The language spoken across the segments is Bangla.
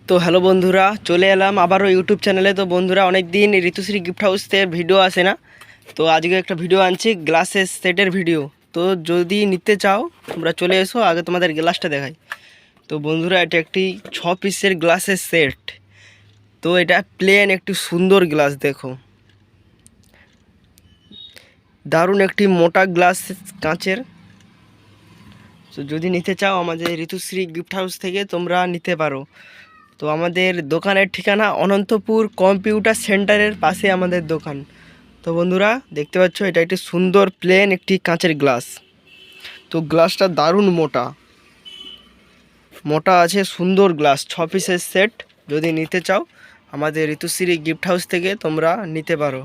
তো হ্যালো বন্ধুরা, চলে এলাম আবারও ইউটিউব চ্যানেলে। তো বন্ধুরা, অনেক দিন ঋতুশ্রী গিফট হাউসের ভিডিও আসে না, তো আজকে একটা ভিডিও আনছি, গ্লাসের সেটের ভিডিও। তো যদি নিতে চাও তোমরা চলে এসো, আগে তোমাদের গ্লাসটা দেখাই। তো বন্ধুরা, এটা একটি 6 পিসের গ্লাসের সেট। তো এটা প্লেন একটি সুন্দর গ্লাস, দেখো দারুণ একটি মোটা গ্লাস কাঁচের। তো যদি নিতে চাও আমাদের ঋতুশ্রী গিফট হাউস থেকে তোমরা নিতে পারো। তো আমাদের দোকানের ঠিকানা অনন্তপুর কম্পিউটার সেন্টারের পাশে আমাদের দোকান। তো বন্ধুরা, দেখতে পাচ্ছ এটা একটি সুন্দর প্লেন একটি কাঁচের গ্লাস। তো গ্লাসটা দারুণ মোটা মোটা আছে, সুন্দর গ্লাস, 6 পিসের সেট। যদি নিতে চাও আমাদের ঋতুশ্রী গিফট হাউস থেকে তোমরা নিতে পারো।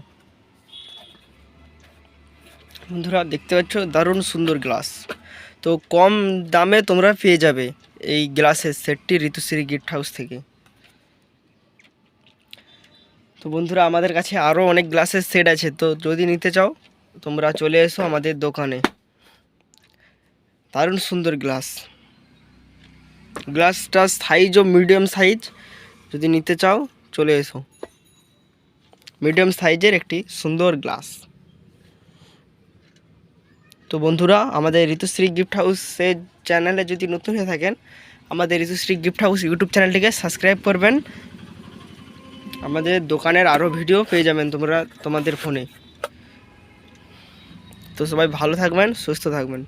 বন্ধুরা, দেখতে পাচ্ছ দারুণ সুন্দর গ্লাস। তো কম দামে তোমরা পেয়ে যাবে এই গ্লাসের সেটটি ঋতুশ্রী গিফট হাউস থেকে। তো বন্ধুরা, আমাদের কাছে আরও অনেক গ্লাসের সেট আছে। তো যদি নিতে চাও তোমরা চলে এসো আমাদের দোকানে। দারুণ সুন্দর গ্লাস, গ্লাসটা সাইজও মিডিয়াম সাইজ। যদি নিতে চাও চলে এসো, মিডিয়াম সাইজের একটি সুন্দর গ্লাস। তো বন্ধুরা, আমাদের ঋতুশ্রী গিফট হাউসের চ্যানেলে যদি নতুন হয়ে থাকেন, আমাদের ঋতুশ্রী গিফট হাউস ইউটিউব চ্যানেলটিকে সাবস্ক্রাইব করবেন। আমাদের দোকানের আরও ভিডিও পেয়ে যাবেন তোমরা তোমাদের ফোনে। তো সবাই ভালো থাকবেন, সুস্থ থাকবেন।